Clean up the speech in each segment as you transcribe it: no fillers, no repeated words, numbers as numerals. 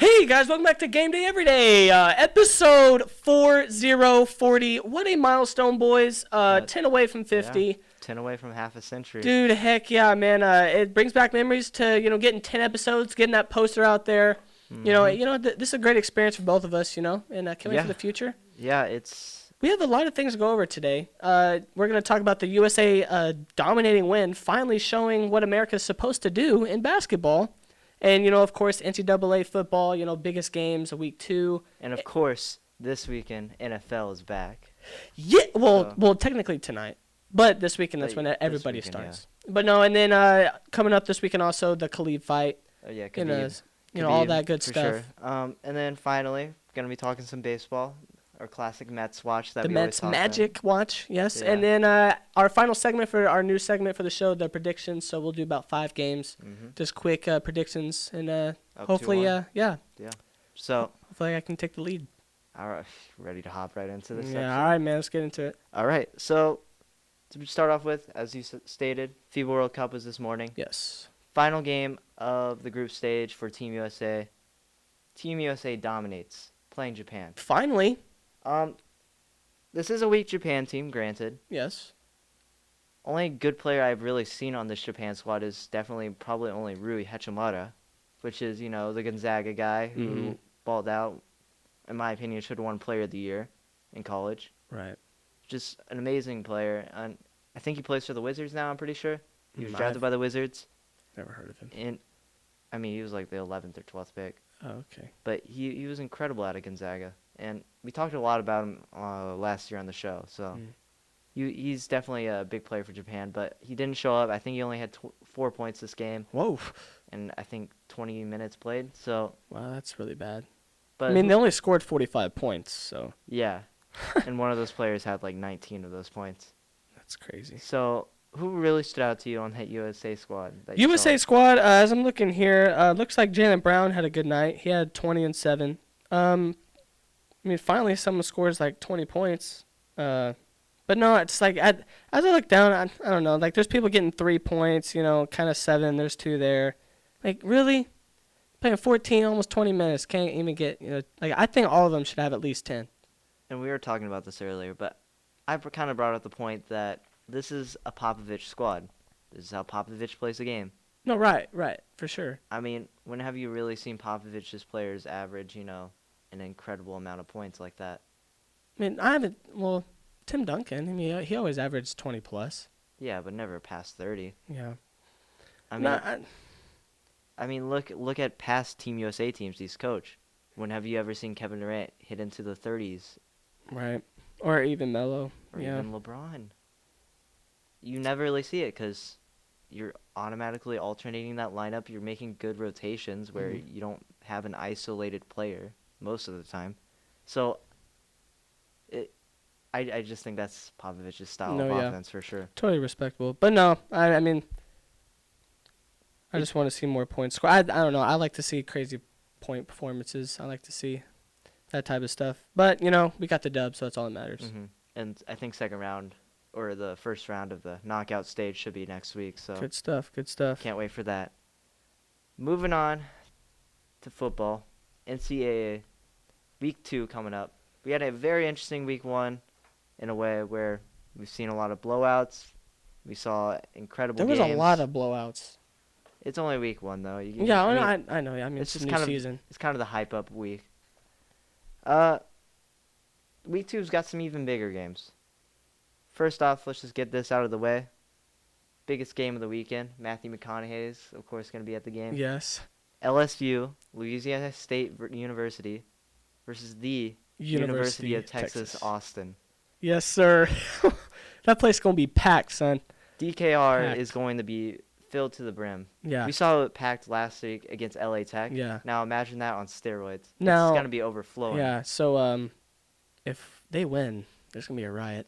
Hey guys, welcome back to Gameday Everyday, episode 4040. What a milestone, boys. 10 away from 50. Yeah, 10 away from half a century. Dude, heck yeah, man. It brings back memories to, getting 10 episodes, getting that poster out there. This is a great experience for both of us, and can't wait for the future. Yeah, We have a lot of things to go over today. We're going to talk about the USA dominating win, finally showing what America's supposed to do in basketball. And, of course, NCAA football, biggest games of week 2. And, of course, this weekend, NFL is back. Yeah, well, technically tonight. But this weekend, that's when everybody starts. Yeah. But no, and then coming up this weekend also, the Khalid fight. Oh, yeah, Khabib. All that good stuff. Sure. And then finally, going to be talking some baseball. Our classic Mets watch that the we Mets always talk Magic about. watch, yes. Yeah. And then our final segment for our new segment for the show, the predictions. So we'll do about 5 games, just quick predictions, and hopefully, yeah. So hopefully I can take the lead. All right, ready to hop right into this? Yeah, all right, man. Let's get into it. All right. So to start off with, as you stated, FIBA World Cup was this morning. Yes. Final game of the group stage for Team USA. Team USA dominates, playing Japan. Finally. This is a weak Japan team, granted. Yes. Only good player I've really seen on this Japan squad is probably only Rui Hachimura, which is, the Gonzaga guy who balled out. In my opinion, should have won Player of the Year in college. Right. Just an amazing player. And I think he plays for the Wizards now, I'm pretty sure. He was drafted by the Wizards. Never heard of him. And, he was like the 11th or 12th pick. Oh, okay. But he was incredible out of Gonzaga. And we talked a lot about him last year on the show. So he's definitely a big player for Japan. But he didn't show up. I think he only had 4 points this game. Whoa. And I think 20 minutes played. So wow, that's really bad. But they only scored 45 points. So yeah. And one of those players had like 19 of those points. That's crazy. So who really stood out to you on that USA squad? USA squad, as I'm looking here, looks like Jaylen Brown had a good night. He had 20 and 7. Finally someone scores like 20 points. But no, it's like as I look down, I don't know. Like there's people getting 3 points, kind of 7. There's 2 there. Like really, playing 14, almost 20 minutes, can't even get. I think all of them should have at least 10. And we were talking about this earlier, but I kind of brought up the point that this is a Popovich squad. This is how Popovich plays the game. No, right, for sure. When have you really seen Popovich's players average, an incredible amount of points like that? I haven't. Well, Tim Duncan. He always averaged 20 plus. Yeah, but never past 30. Yeah. Look at past Team USA teams he's coached. When have you ever seen Kevin Durant hit into the 30s? Right. Or even Melo. Or even LeBron. You never really see it because you're automatically alternating that lineup. You're making good rotations where you don't have an isolated player most of the time. So I just think that's Popovich's style of offense for sure. Totally respectable. But no, I just want to see more points scored. I don't know. I like to see crazy point performances. I like to see that type of stuff. But, we got the dub, so that's all that matters. Mm-hmm. And I think second round or the first round of the knockout stage should be next week. So good stuff. Can't wait for that. Moving on to football. NCAA week 2 coming up. We had a very interesting week 1 in a way where we've seen a lot of blowouts. We saw incredible games. There was a lot of blowouts. It's only week 1, though. I know. It's just new season. It's kind of the hype-up week. Week 2's got some even bigger games. First off, let's just get this out of the way. Biggest game of the weekend. Matthew McConaughey's, of course, going to be at the game. Yes. LSU, Louisiana State University, versus the University of Texas, Austin. Yes, sir. That place is going to be packed, son. DKR is going to be filled to the brim. Yeah. We saw it packed last week against LA Tech. Yeah. Now imagine that on steroids. Now, it's going to be overflowing. Yeah, so if they win, there's going to be a riot.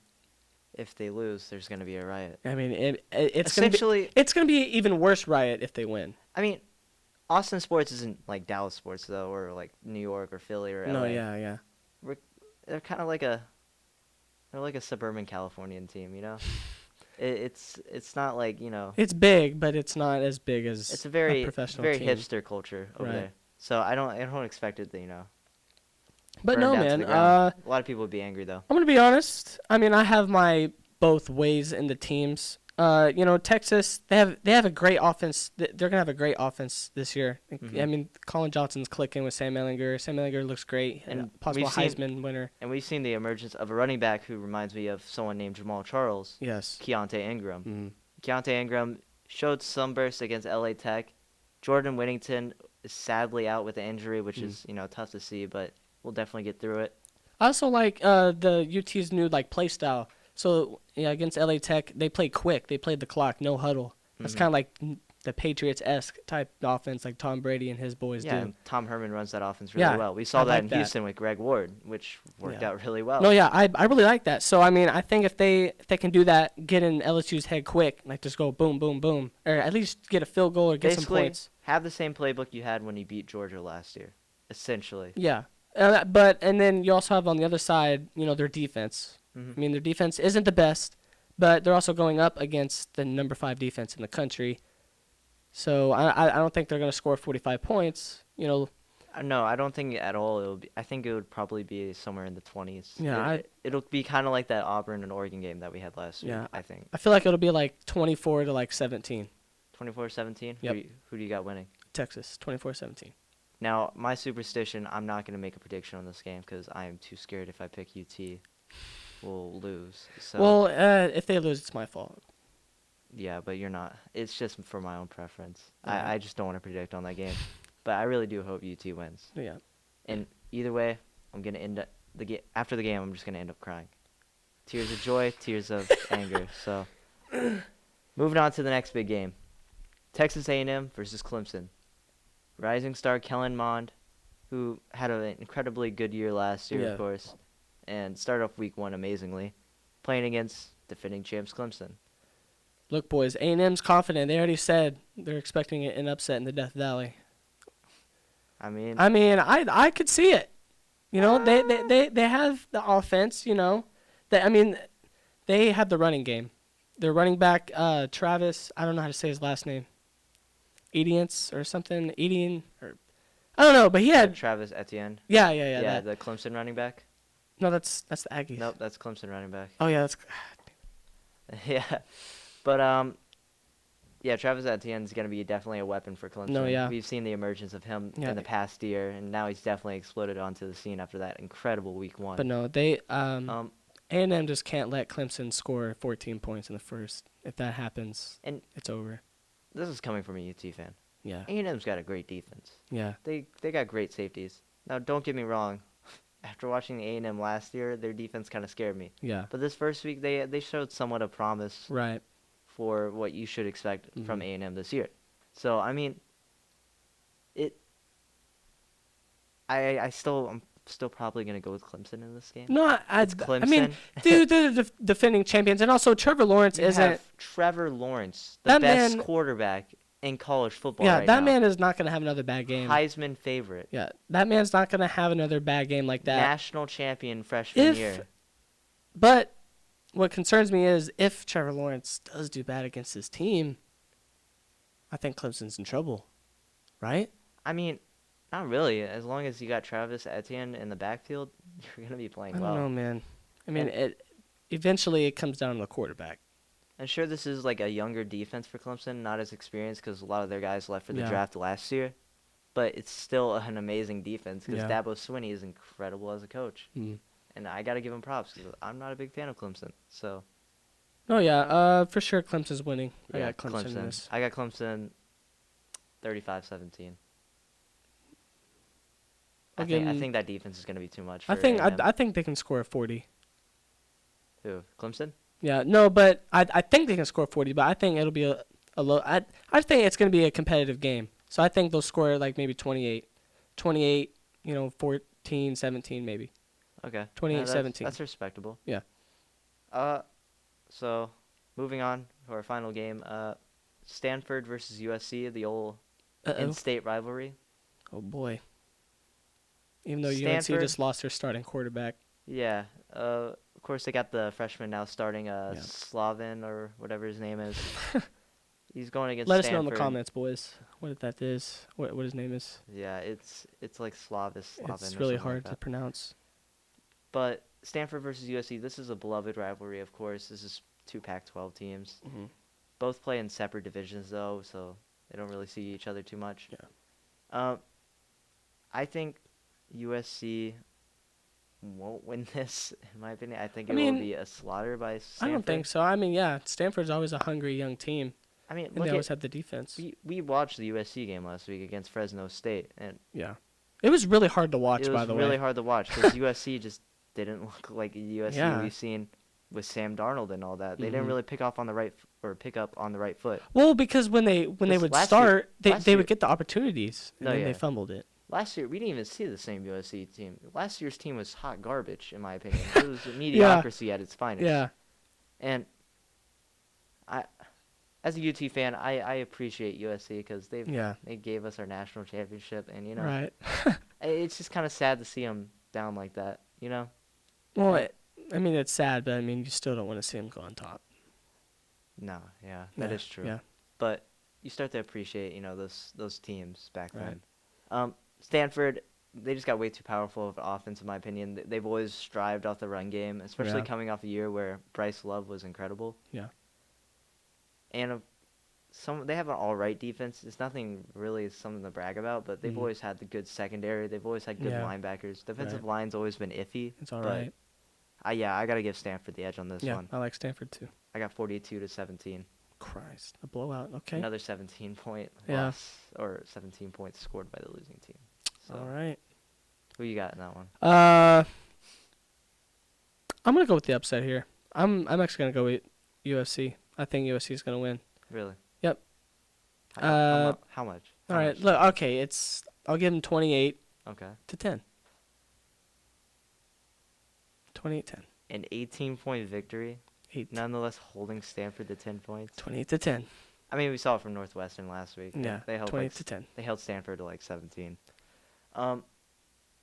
If they lose, there's going to be a riot. It's going to be an even worse riot if they win. Austin sports isn't like Dallas sports though, or like New York or Philly or LA. No, yeah. They're kind of like a suburban Californian team, It's not like, It's big, but it's not as big as it's a very professional very team. hipster culture over there. So I don't expect it to But burn no, down to man. the ground. A lot of people would be angry though. I'm gonna be honest. I mean, I have my both ways in the teams. Texas, they have a great offense. They're gonna have a great offense this year. I Hmm. mean, Colin Johnson's clicking with Sam Ehlinger. Sam Ehlinger looks great. And Possible we've seen Heisman winner. and we've seen the emergence of a running back who reminds me of someone named Jamal Charles, Yes. Keontae Ingram. Mm. Keontae Ingram showed some burst against LA Tech. Jordan Whittington is sadly out with an injury, which Mm. is tough to see, but we'll definitely get through it. I also like the UT's new play style. So yeah, against LA Tech, they play quick. They played the clock, no huddle. That's Mhm. kind of like the Patriots-esque type offense, like Tom Brady and his boys Yeah, do. and Tom Herman runs that offense really Yeah, well. We I saw that like in that. Houston with Greg Ward, which worked Yeah. out really well. No, yeah, I really like that. So I mean, I think if they can do that, get in LSU's head quick, like just go boom, boom, boom, or at least get a field goal or get some Basically, points. have the same playbook you had when you beat Georgia last year, essentially. Yeah, and then you also have on the other side, their defense. Hmm. I mean, their defense isn't the best, but they're also going up against the number 5 defense in the country. So I don't think they're going to score 45 points. No, I don't think at all. I think it would probably be somewhere in the 20s. Yeah, It'll be kind of like that Auburn and Oregon game that we had last week. Yeah, I think I feel like it'll be like 24 to 17. 24-17. Yep. Who do you got winning? Texas, 24-17. Now, my superstition, I'm not going to make a prediction on this game because I am too scared if I pick UT, we'll lose. So Well, if they lose, it's my fault. yeah, but you're not. It's just for my own preference. Yeah. I just don't want to predict on that game. But I really do hope UT wins. Yeah. And either way, I'm going to end up after the game, I'm just going to end up crying. Tears of joy, tears of anger. So moving on to the next big game. Texas A&M versus Clemson. Rising star Kellen Mond, who had an incredibly good year last year, Yeah. of course, and started off week 1 amazingly, playing against defending champs Clemson. Look, boys, A&M's confident. They already said they're expecting an upset in the Death Valley. I mean, I could see it. They have the offense. They have the running game. Their running back, Travis. I don't know how to say his last name. Edience or something. Edian or I don't know, but he had. Travis Etienne. Yeah. Yeah, That. the Clemson running back. No, that's the Aggies. Nope, that's Clemson running back. Oh yeah, that's. Yeah, but yeah, Travis Etienne's gonna be definitely a weapon for Clemson. No, yeah. We've seen the emergence of him Yeah. in the past year, and now he's definitely exploded onto the scene after that incredible week 1. But no, they Um, A&M just can't let Clemson score 14 points in the first. If that happens, And- it's over. this is coming from a UT fan. Yeah. A&M's got a great defense. Yeah. They got great safeties. Now, don't get me wrong. After watching A&M last year, their defense kind of scared me. Yeah. But this first week, they showed somewhat of promise Right. for what you should expect from Mhm. A&M this year. So I mean, I'm still probably gonna go with Clemson in this game. No, It's Clemson. I mean, dude, they're the defending champions, and also Trevor Lawrence You isn't. have Trevor Lawrence, the That best man- quarterback in college football Yeah, right that now. man is not gonna have another bad game. Heisman favorite, Yeah, that man's not gonna have another bad game like that. national champion freshman If- year. But what concerns me is if Trevor Lawrence does do bad against his team, I think Clemson's in trouble, right? I mean, not really. As long as you got Travis Etienne in the backfield, you're gonna be I playing don't well. know, man. I mean, And- eventually it comes down to the quarterback. I'm sure this is like a younger defense for Clemson, not as experienced because a lot of their guys left for the Yeah. draft last year. But it's still an amazing defense because Yeah. Dabo Swinney is incredible as a coach. Mm. And I got to give him props because I'm not a big fan of Clemson. So, Oh yeah, for sure Clemson's winning. I yeah, got Clemson in this. I got Clemson 35-17. I Again- think that defense is going to be too much for I think A&M. I think they can score 40. Who? Clemson? Yeah, no, but I think they can score 40, but I think it'll be a low. I think it's going to be a competitive game. So I think they'll score like maybe 28, 14, 17 maybe. Okay. 28-17. That's respectable. Yeah. So moving on to our final game, Stanford versus USC, the old Uh-oh. in-state rivalry. Oh boy. Even though UNC Stanford- just lost their starting quarterback. Yeah. Of course, they got the freshman now starting, Yeah. Slavin or whatever his name is. He's going against Let us know in the Stanford. comments, boys, what that is, what his name is. Yeah, it's like Slavin It's or really something like hard to that. pronounce. But Stanford versus USC, this is a beloved rivalry, of course. This is two Pac-12 teams. Hmm. Both play in separate divisions, though, so they don't really see each other too much. Yeah. I think USC won't win this, in my opinion. I think I it will mean, be a slaughter by I don't Stanford. think so. I mean, yeah, Stanford's always a hungry young team, I mean, and look they always at have the defense. we watched the USC game last week against Fresno State, and Yeah, it was really hard to watch. it By was the really way, hard to watch because USC just didn't look like the USC yeah. we've seen with Sam Darnold and all that. They didn't Hmm. really pick up on the right foot. Well, because when they This would last year- start, last they year- would get the opportunities, and No, then they yeah. fumbled it. Last year, we didn't even see the same USC team. Last year's team was hot garbage, in my opinion. It was mediocrity at its finest. Yeah, And as a UT fan, I appreciate USC because they gave us our national championship, and right. it's just kind of sad to see them down like that. Well, I mean, it's sad, but I mean, you still don't want to see them go on top. No, yeah, that is true. Yeah. But you start to appreciate, those teams back Right. then. Stanford, they just got way too powerful of an offense, in my opinion. They've always strived off the run game, especially Yeah. coming off a year where Bryce Love was incredible. Yeah. And they have an all right defense. It's nothing really something to brag about, but they've Mhm. always had the good secondary. They've always had good Yeah. linebackers. Defensive Right. line's always been iffy. It's all but right. I got to give Stanford the edge on this Yeah, one. I like Stanford too. I got 42-17. Christ, a blowout. Okay. Another 17-point Yeah. loss, or 17 points scored by the losing team. So, All right. who you got in that one? I'm gonna go with the upset here. I'm actually gonna go with USC. I think USC is gonna win. Really? Yep. How much? All How right. much? Look. Okay. I'll give them 28 Okay. to 10. 28-10. An 18-point victory, 8. nonetheless holding Stanford to 10 points. 28 to 10. I mean, we saw it from Northwestern last week. Yeah. They held 28 to 10. They held Stanford to like 17.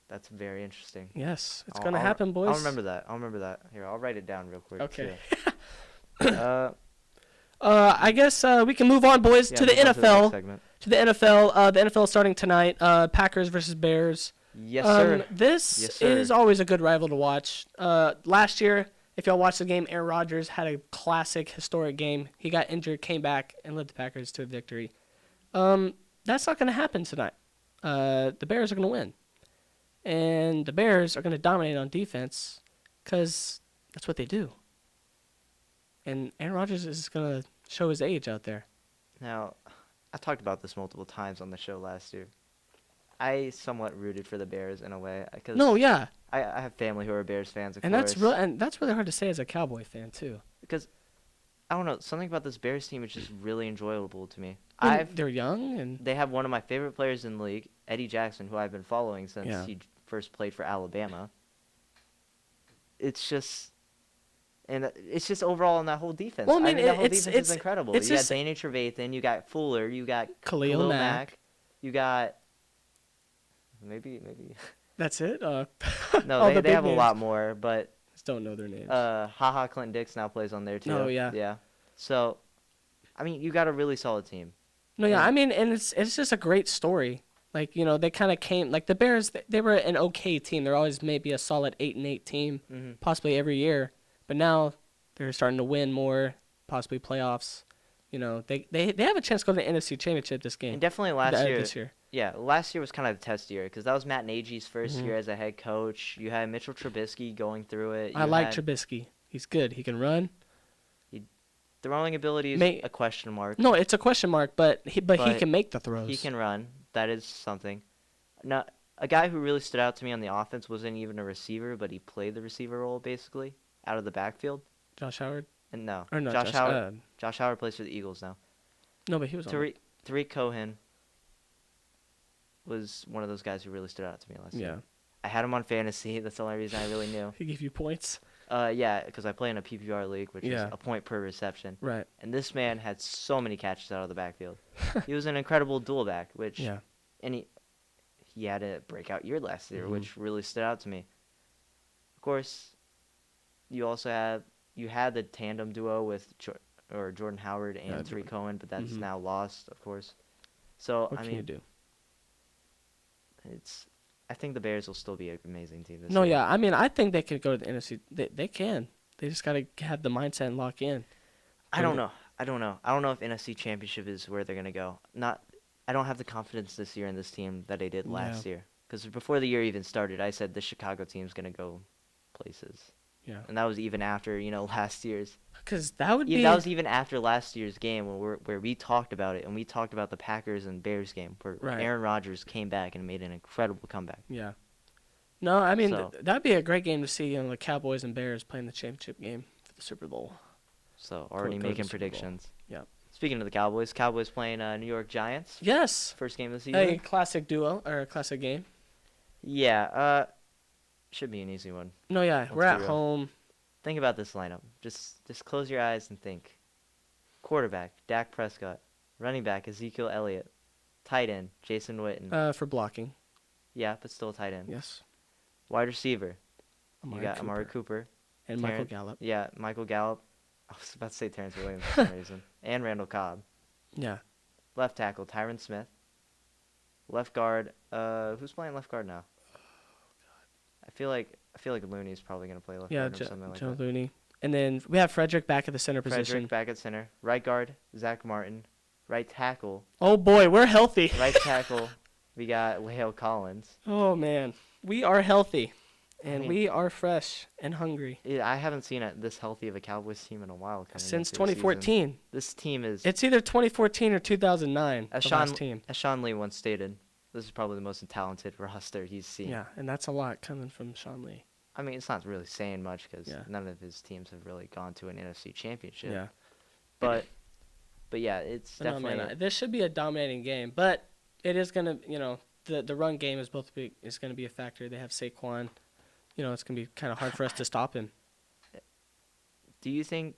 That's very interesting. Yes, it's I'll- gonna I'll- happen, boys. I'll remember that. Here, I'll write it down real quick. Okay. Too. I guess we can move on, boys, Yeah, to the move on to NFL. next segment. To the NFL. The NFL starting tonight. Packers versus Bears. Yes, sir. This Yes, sir. is always a good rival to watch. Last year, if y'all watched the game, Aaron Rodgers had a classic, historic game. He got injured, came back, and led the Packers to a victory. That's not going to happen tonight. The Bears are going to win. And the Bears are going to dominate on defense because that's what they do. And Aaron Rodgers is going to show his age out there. Now, I talked about this multiple times on the show last year. I somewhat rooted for the Bears in a way. No, yeah. I have family who are Bears fans, of And course. that's really hard to say as a Cowboy fan, too. Because, I don't know, something about this Bears team is just really enjoyable to me. I mean, they're young and They have one of my favorite players in the league, Eddie Jackson, who I've been following since Yeah. he first played for Alabama. It's just overall in that whole defense. Well, I mean, that whole it's- defense is it's- incredible. it's You got just- Danny Trevathan, you got Fuller, you got Khalil Mack. you got maybe That's it. no, all they the big have a names. lot more, but Just don't know their names. haha Clinton Dix now plays on there too. Oh, yeah. Yeah. So, I mean, you got a really solid team. No, yeah, yeah. I mean, and it's just a great story. Like, they kind of came like the Bears. They were an okay team. They're always maybe a solid 8-8 team, Mhm. possibly every year. But now they're starting to win more, possibly playoffs. They have a chance to go to the NFC Championship this game. And definitely This year. Yeah, last year was kind of a test year because that was Matt Nagy's first Mhm. year as a head coach. You had Mitchell Trubisky going through it. I You like had Trubisky. He's good. He can run. throwing ability is a question mark. No, it's a question mark, but he But can make the throws. He can run. That is something. Now, a guy who really stood out to me on the offense wasn't even a receiver, but he played the receiver role basically out of the backfield. Josh Howard. And no, Or no, Josh Howard. Josh Howard plays for the Eagles now. No, but he was on. Tariq Cohen was one of those guys who really stood out to me last Yeah. year. I had him on fantasy. That's the only reason I really knew. He gave you points. Yeah, because I play in a PPR league, which Yeah. is a point per reception. Right. And this man had so many catches out of the backfield. He was an incredible dual back, which Yeah. and he had a breakout year last year, Mhm. which really stood out to me. Of course, you had the tandem duo with Jordan Howard and Tariq Cohen, but that's Mhm. now lost, of course. So What I can you mean, do? it's I think the Bears will still be an amazing team this No, year. yeah. I mean, I think they could go to the NFC. They can. They just got to have the mindset and lock in. I Go don't to, know. I don't know. I don't know if NFC Championship is where they're gonna go. Not. I don't have the confidence this year in this team that I did yeah, last year. Because before the year even started, I said the Chicago team's gonna go places, yeah. and that was even after last year's. Because that would That be was even after last year's game where we talked about it, and we talked about the Packers and Bears game where right. Aaron Rodgers came back and made an incredible comeback. Yeah. No, I mean So that'd be a great game to see. The Cowboys and Bears playing the championship game for the Super Bowl. already Go to the making Super Bowl. predictions. Yep. Speaking of the Cowboys playing New York Giants. Yes. First game of the A season. classic duo or a classic game. Yeah. Should be an easy one. No, yeah. Let's We're be at real. home. Think about this lineup. Just close your eyes and think. Quarterback, Dak Prescott. Running back, Ezekiel Elliott. Tight end, Jason Witten. For blocking. Yeah, but still tight end. Yes. Wide receiver, Amari you got Cooper. Amari Cooper. And Michael Terrence- Gallup. Yeah, Michael Gallup. I was about to say Terrence Williams for some reason. And Randall Cobb. Yeah. Left tackle, Tyron Smith. Left guard, who's playing left guard now? I feel like Looney's probably gonna play left Yeah. guard or something like Joe that. Looney. And then we have Frederick back at the center position. Frederick back at center. Right guard, Zach Martin. Right tackle, Oh boy, we're healthy. Right tackle, we got Leo Collins. Oh man, we are healthy, and mean- we are fresh and hungry I haven't seen this healthy of a Cowboys team in a while. since into the season. 2014. This team is, It's either 2014 or 2009. as The last team. Sean Lee once stated, this is probably the most talented roster he's seen. Yeah, and that's a lot coming from Sean Lee. I mean, it's not really saying much because Yeah. none of his teams have really gone to an NFC championship. Yeah. But yeah, it's But no, definitely. man, this should be a dominating game, but it is gonna, the run game is gonna be a factor. They have Saquon. It's gonna be kind of hard for us to stop him. Do you think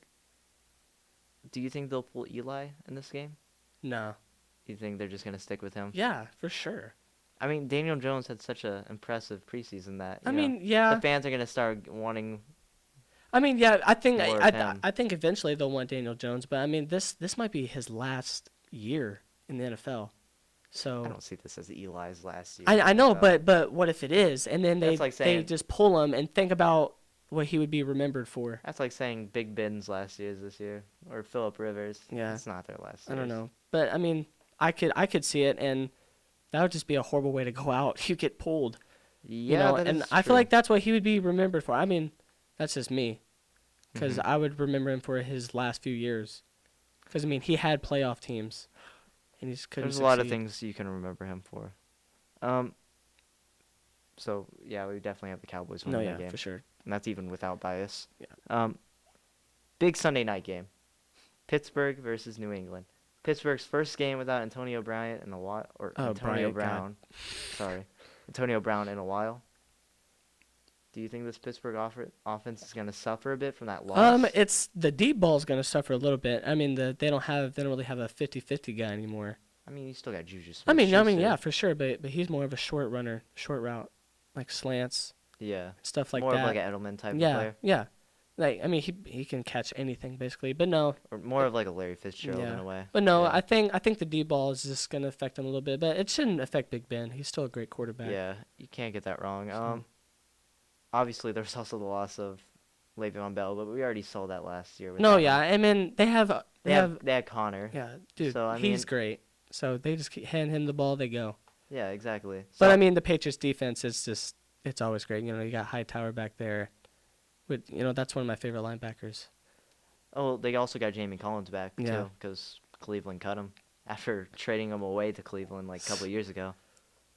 they'll pull Eli in this game? No. Do you think they're just gonna stick with him? Yeah, for sure. I mean, Daniel Jones had such an impressive preseason that I mean, yeah. the fans are gonna start wanting. I mean, yeah. I think More of I him. think eventually they'll want Daniel Jones, but I mean, this might be his last year in the NFL. So I don't see this as Eli's last year. I know, so- but what if it is? And then That's like they saying- just pull him and think about what he would be remembered for. That's like saying Big Ben's last year is this year, or Philip Rivers. Yeah. It's not their last. I don't years. know, but I mean, I could see it, and that would just be a horrible way to go out. You get pulled, Yeah, that and is I true. feel like that's what he would be remembered for. I mean, that's just me, because Mhm. I would remember him for his last few years. Because I mean, he had playoff teams, and he just couldn't. There's a lot of succeed. things you can remember him for. So yeah, we definitely have the Cowboys winning No, that yeah, game, for sure. and that's even without bias. Yeah. Big Sunday night game, Pittsburgh versus New England. Pittsburgh's first game without Antonio Bryant in a while, or Antonio Bryant, God. Brown. Sorry, Antonio Brown in a while. Do you think this Pittsburgh offense is going to suffer a bit from that loss? It's the deep ball's gonna suffer a little bit. I mean, they don't really have a 50-50 guy anymore. I mean, you still got Juju Smith. I mean, yeah, for sure. But he's more of a short runner, short route, like slants, Yeah, stuff like more that. of like an Edelman type of yeah, player, yeah. Like I mean, he can catch anything basically. But no, or more of like a Larry Fitzgerald in Yeah. a way. but no. Yeah. I think the deep ball is just gonna affect him a little bit, but it shouldn't affect Big Ben. He's still a great quarterback. Yeah, you can't get that wrong. So- Obviously there's also the loss of Le'Veon Bell, but we already saw that last year. No, without yeah. him. I mean, they have They had Connor. yeah, dude. So, I he's mean- great. So they just hand him the ball, they go. Yeah, exactly. But So- I mean, the Patriots defense is just it's always great. You got Hightower back there. With that's one of my favorite linebackers. Oh, they also got Jamie Collins back Yeah. too, because Cleveland cut him after trading him away to Cleveland like a couple of years ago.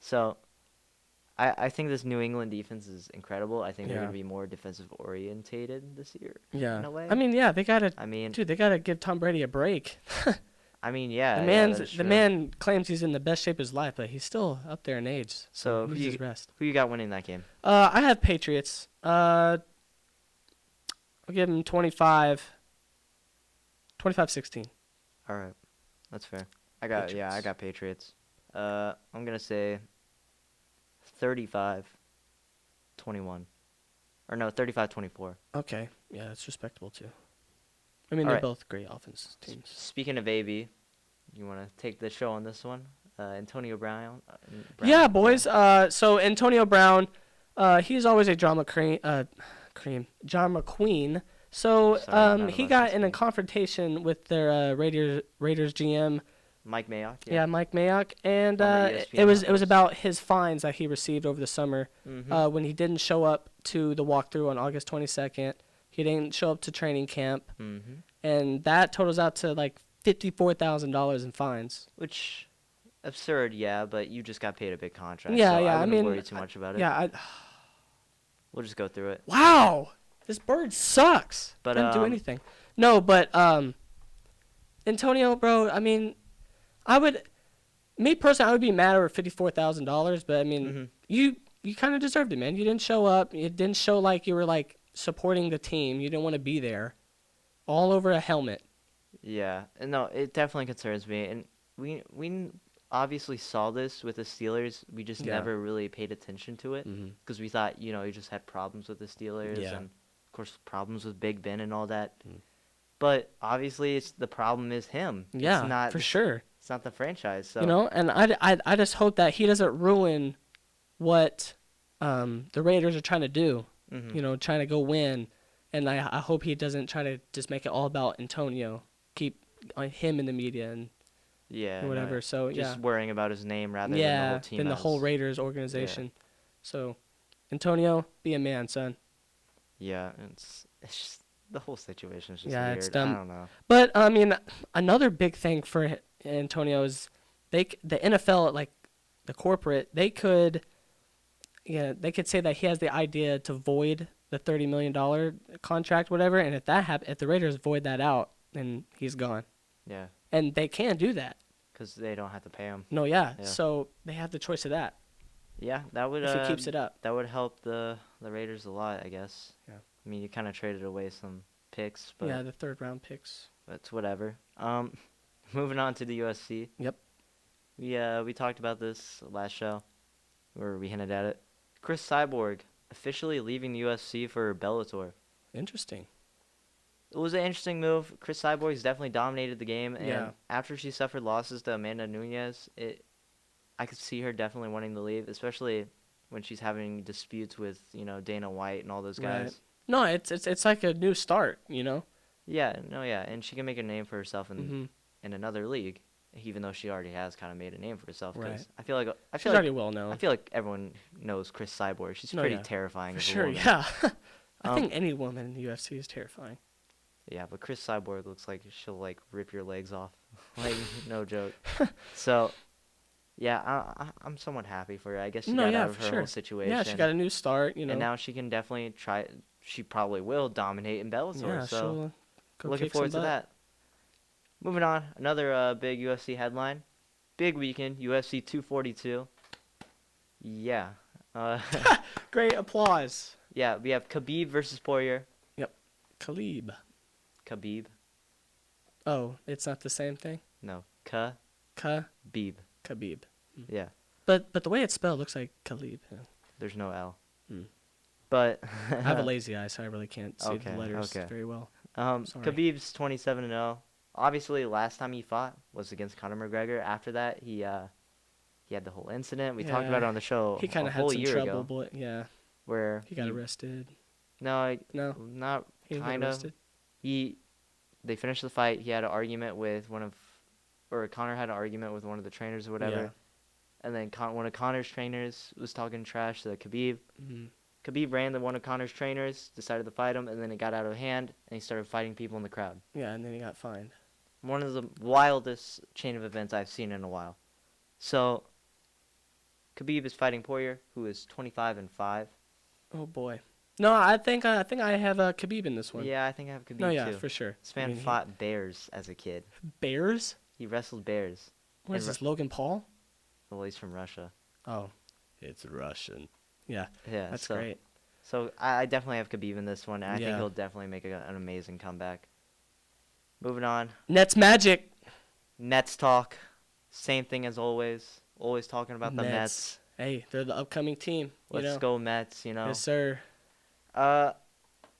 So, I think this New England defense is incredible. I think they're Yeah. gonna be more defensive orientated this year. Yeah. In a way. I mean, yeah, they gotta I mean, they gotta give Tom Brady a break. yeah. The yeah, that man's is the true. man claims he's in the best shape of his life, but he's still up there in age. So he who needs you, his rest. who you got winning that game? I have Patriots. I'll give him 25-16. All right, that's fair. I got Patriots. Patriots. I'm gonna say 35-21, or no, 35-24. Okay, yeah, that's respectable too. I mean, All they're right. both great offense teams. Speaking of AB, you want to take the show on this one? Antonio Brown. Yeah, Brown. Yeah. boys. So Antonio Brown, he's always a drama queen. So Sorry, none of he us can got in a speak. confrontation with their Raiders GM. Mike Mayock. Yeah, Mike Mayock, and Former it ESPN was host. about his fines that he received over the summer Mm-hmm. when he didn't show up to the walkthrough on August 22nd. He didn't show up to training camp, Mm-hmm. and that totals out to like $54,000 in fines. Which absurd, yeah, but you just got paid a big contract, Yeah, so I yeah. I wouldn't mean, worry too much about it. yeah. We'll just go through it. Wow, this bird sucks. But Didn't do anything. No, but Antonio, bro. I mean, me personally, I would be mad over $54,000. But I mean, mm-hmm. you kind of deserved it, man. You didn't show up. You didn't show like you were like supporting the team. You didn't want to be there. All over a helmet. Yeah, and no, it definitely concerns me, and we obviously saw this with the Steelers. We just Yeah. never really paid attention to it Mm-hmm. because we thought, he just had problems with the Steelers Yeah. and of course problems with Big Ben and all that. Mm. But obviously, the problem is him. Yeah, it's not for sure. It's not the franchise. So And I just hope that he doesn't ruin what the Raiders are trying to do. mhm. Trying to go win. And I hope he doesn't try to just make it all about Antonio. Keep him in the media and Yeah, no, whatever. So, just yeah. worrying about his name rather than the Yeah, whole team. than the whole as- Raiders organization. So, Antonio, be a man, son. Yeah, it's just the whole situation is just Yeah, weird. it's dumb. I don't know. But, I mean, another big thing for Antonio is the NFL, like the corporate, they could say that he has the idea to void the $30 million contract, whatever. And if if the Raiders void that out, then he's gone. Yeah, And they can do that. because they don't have to pay him. No, yeah. Yeah. So they have the choice of that Yeah, that would if he keeps it up. that would help the Raiders a lot, I guess. Yeah. I mean, you kind of traded away some picks, but Yeah, the third round picks. it's whatever. Moving on to the USC. Yep. We talked about this last show, where we hinted at it. Chris Cyborg officially leaving the UFC for Bellator. Interesting. It was an interesting move. Chris Cyborg's definitely dominated the game, and Yeah. after she suffered losses to Amanda Nunes, I could see her definitely wanting to leave, especially when she's having disputes with Dana White and all those guys. Right. No, it's like a new start, Yeah, and she can make a name for herself Mm-hmm. in another league, even though she already has kind of made a name for herself. 'Cause Right. I feel like She's already well known. I feel like everyone knows Chris Cyborg. She's No, pretty yeah. terrifying. For as a sure, woman. yeah. I Um, think any woman in the UFC is terrifying. Yeah, but Chris Cyborg looks like she'll like rip your legs off, like no joke. So, yeah, I'm somewhat happy for her. I guess she No, got yeah, out of for her sure. whole situation. Yeah, she got a new start, and now she can definitely try. She probably will dominate in Bellator. Yeah, so she'll go looking kick forward some to butt. that. Moving on, another big UFC headline. Big weekend, UFC 242. Yeah. Great applause. Yeah, we have Khabib versus Poirier. Khabib. Khabib. Oh, it's not the same thing? No, Khabib. Khabib. Yeah, But the way it's spelled looks like Khabib. Yeah. there's no L. Hmm. But I have a lazy eye, so I really can't see Okay, the letters okay. very well. Sorry. Khabib's 27-0. Obviously, last time he fought was against Conor McGregor. After that, he had the whole incident. We talked Yeah. about it on the show He kind a of had whole some year trouble, ago, but yeah, where he got arrested. No, No, not he didn't get kind of. arrested. They finished the fight. He had an argument with Conor had an argument with one of the trainers or whatever. Yeah. And then one of Conor's trainers was talking trash to Khabib. Mm-hmm. Khabib ran to one of Conor's trainers, decided to fight him, and then it got out of hand, and he started fighting people in the crowd. Yeah, and then he got fined. One of the wildest chain of events I've seen in a while. So, Khabib is fighting Poirier, who is 25-5. Oh boy. No, I think I have Khabib in this one. Yeah, I think I have Khabib No, yeah, too. for sure. This man I mean, fought bears as a kid. Bears? He wrestled bears. What is And this, Logan Paul? Well, he's from Russia. Oh, it's Russian. Yeah, Yeah, that's so, great. So I definitely have Khabib in this one, and I think Yeah. he'll definitely make an amazing comeback. Moving on, Nets Magic. Nets talk. Same thing as always. Always talking about the Mets. Hey, they're the upcoming team. Let's go Mets, Yes, sir.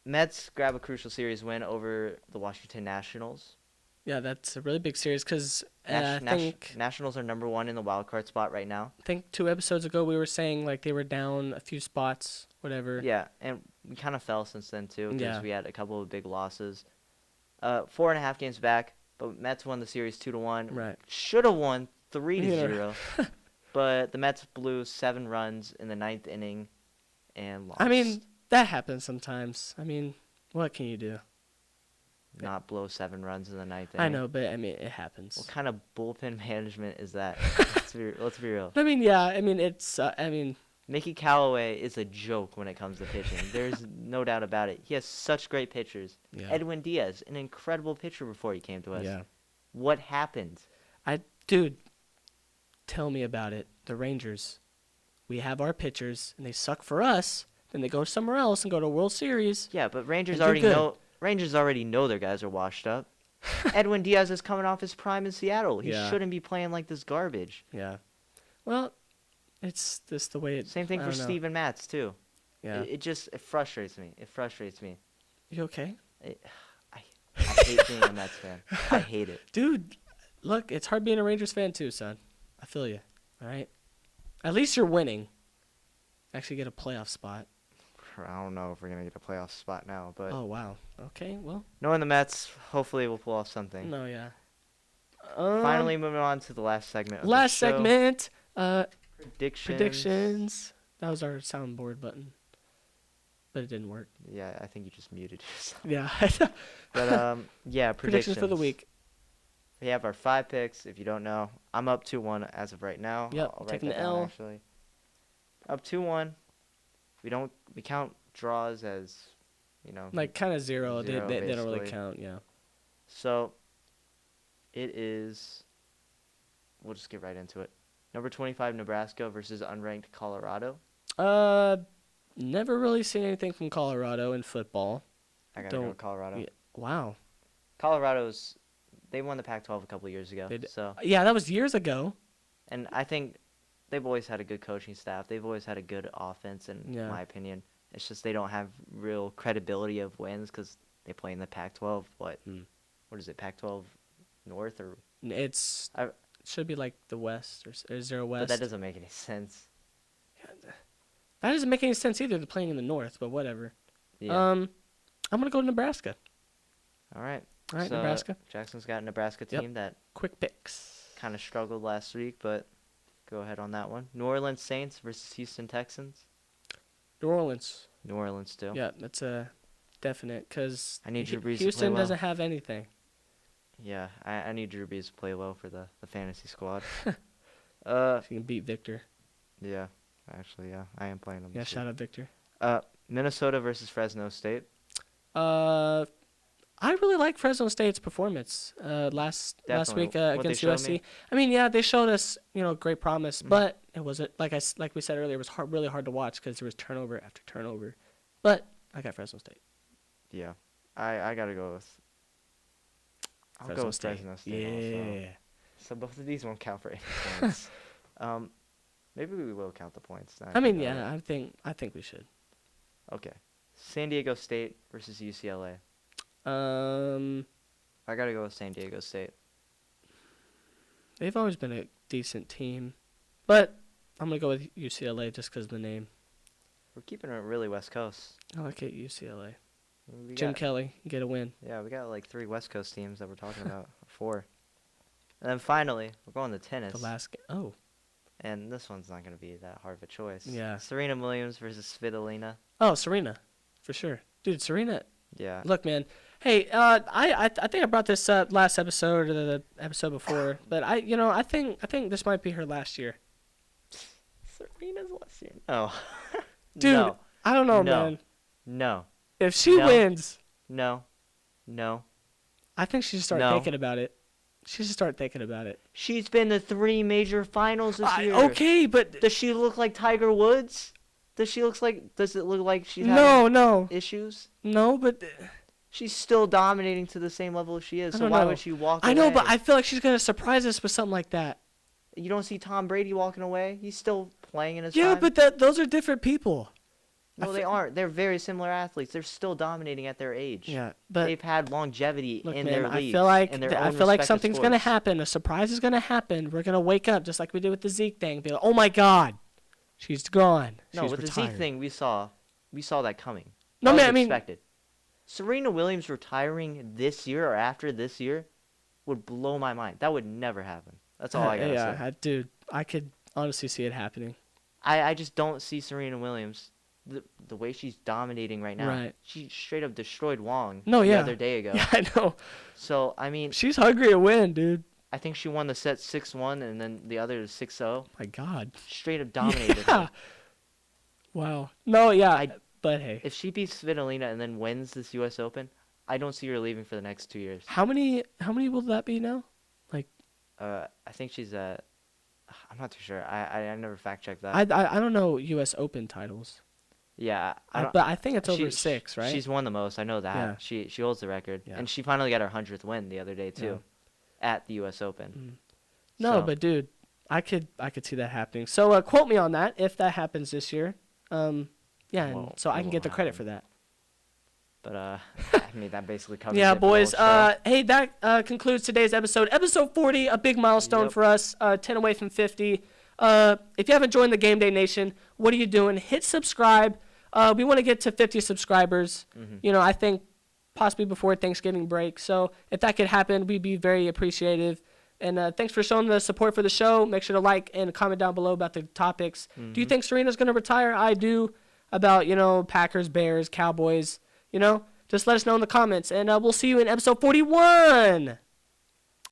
Mets grab a crucial series win over the Washington Nationals. Yeah, that's a really big series because I think Nationals are number 1 in the wild card spot right now. 2 episodes ago we were saying like they were down a few spots, whatever. Yeah, and we kind of fell since then too because Yeah. we had a couple of big losses. 4.5 games back, but Mets won the series 2-1. Right. Should have won 3-0, Yeah. but the Mets blew 7 runs in the 9th inning and lost. I mean, that happens sometimes. I mean, what can you do? Not blow 7 runs in the 9th inning. I know, but I mean, it happens. What kind of bullpen management is that? Let's be real. I mean, yeah. I mean, it's. I mean, Mickey Callaway is a joke when it comes to pitching. There's no doubt about it. He has such great pitchers. yeah. Edwin Diaz, an incredible pitcher before he came to us. Yeah. What happened? Dude, tell me about it. The Rangers. We have our pitchers, and they suck for us. Then they go somewhere else and go to a World Series. Yeah, but Rangers And do already good. know. Rangers already know their guys are washed up. Edwin Diaz is coming off his prime in Seattle. He Yeah. shouldn't be playing like this garbage. Yeah. Well, it's just the way it. Same thing I for don't know. Steven Matz too. Yeah. It frustrates me. It frustrates me. You okay? I hate being a Mets fan. I hate it. Dude, look, it's hard being a Rangers fan too, son. I feel you. All right. At least you're winning. Actually, get a playoff spot. I don't know if we're gonna get a playoff spot now, but Oh wow. Okay. Well. knowing the Mets, hopefully we'll pull off something. No. Yeah. Finally, moving on to the last segment. Of Last the show. segment. Predictions. That was our soundboard button, but it didn't work. Yeah, I think you just muted yourself. Yeah. But yeah, Predictions for the week. We have our 5 picks. If you don't know, I'm up 2-1 as of right now. Yep, I'll write taking that the down, L. Actually, up 2-1. We count draws as, Like kind of zero. Zero, They don't really basically. count. Yeah. So it is. We'll just get right into it. Number 25, Nebraska versus unranked Colorado. Never really seen anything from Colorado in football. I gotta go Don't- with Colorado. Yeah. Wow. They won the Pac-12 a couple of years ago. They did. So, Yeah, that was years ago. and I think they've always had a good coaching staff. They've always had a good offense, in Yeah. my opinion. It's just they don't have real credibility of wins because they play in the Pac-12. What is it, Pac-12 North or? It's I- should be like the West or is there a West? But that doesn't make any sense. That doesn't make any sense either. They're playing in the North, but whatever. Yeah. I'm gonna go to Nebraska. All right. All right, So, Nebraska. Jackson's got a Nebraska Yep. team that Quick picks. kind of struggled last week, but go ahead on that one. New Orleans Saints versus Houston Texans. New Orleans. New Orleans still. Yeah, that's a definite because I need Drew Brees to play Houston well. doesn't have anything. Yeah, I need Drew Brees to play well for the fantasy squad. If you can beat Victor. Yeah, actually, yeah, I am playing them. Yeah, this shout out Victor. week. Minnesota versus Fresno State. I really like Fresno State's performance last Definitely. week What they against showed USC. me. I mean, yeah, they showed us great promise, Mhm. but it wasn't like we said earlier. It was really hard to watch because there was turnover after turnover. But I got Fresno State. Yeah, I gotta go with. I'll Fresno go with State. Fresno State also. Yeah. So both of these won't count for any points. Maybe we will count the points. now I mean, think yeah, about I think we should. it. Okay. San Diego State versus UCLA. I gotta go with San Diego State. They've always been a decent team, but I'm gonna go with UCLA just because of the name. We're keeping it really West Coast. I like it, UCLA. We Jim got- Kelly, get a win. Yeah, we got like 3 West Coast teams that we're talking about. 4. And then finally, we're going to tennis. The last game. Oh, And this one's not going to be that hard of a choice. Yeah. Serena Williams versus Svitolina. oh, Serena, for sure, dude. Serena. Yeah. Look, man. Hey, I think I brought this up last episode or the episode before, but I think this might be her last year. Serena's last year. No. Dude, No. I don't know, No. man. No. If she No. wins, No. No. I think she should start No. thinking about it. She should start thinking about it. She's been to 3 major finals this year. Okay, but Does she look like Tiger Woods? Does it look like she's no, having no, issues? no, but She's still dominating to the same level she is. I So don't why know. would she walk I away? know, but I feel like she's gonna surprise us with something like that. You don't see Tom Brady walking away? He's still playing in his Yeah, prime? but those are different people. No, they aren't. They're very similar athletes. They're still dominating at their age. Yeah, but They've had longevity look, in man, their leagues. In their I own feel like respective something's gonna sports. happen. A surprise is gonna happen. We're gonna wake up just like we did with the Zeke thing. Be like, oh my God, she's gone. No, She's with retired. the Zeke thing, we saw that coming. No, That man, was I mean, expected. Serena Williams retiring this year or after this year would blow my mind. That would never happen. That's all I gotta say. Dude, I could honestly see it happening. I just don't see Serena Williams the way she's dominating right now. Right. She straight up destroyed Wong No, the yeah. other day ago. Yeah, I know. So, I mean, She's hungry to win, dude. I think she won the set 6-1 and then the other is 6-0. My God. Straight up dominated Yeah. her. Wow. No, yeah. I- But hey, If she beats Svitolina and then wins this U.S. Open, I don't see her leaving for the next 2 years. how many will that be now? I think she's at. I'm not too sure. I never fact checked that. I don't know U.S. Open titles. Yeah, I don't, But I think it's over she- 6, right? She's won the most. I know that. Yeah. She holds the record, Yeah. and she finally got her 100th win the other day too, at the U.S. Open. No, So, but dude, I could see that happening. So quote me on that if that happens this year. Yeah, and Well, so I it can get the won't credit happen. for that. But I mean that basically covers. Yeah, it for the boys. whole show. Hey, that concludes today's episode. Episode 40, a big milestone Yep. for us. 10 away from 50. If you haven't joined the Game Day Nation, what are you doing? Hit subscribe. We want to get to 50 subscribers. You know, I think possibly before Thanksgiving break. So if that could happen, we'd be very appreciative. And thanks for showing the support for the show. Make sure to like and comment down below about the topics. Do you think Serena's going to retire? I do. About, Packers, Bears, Cowboys, just let us know in the comments. And we'll see you in episode 41.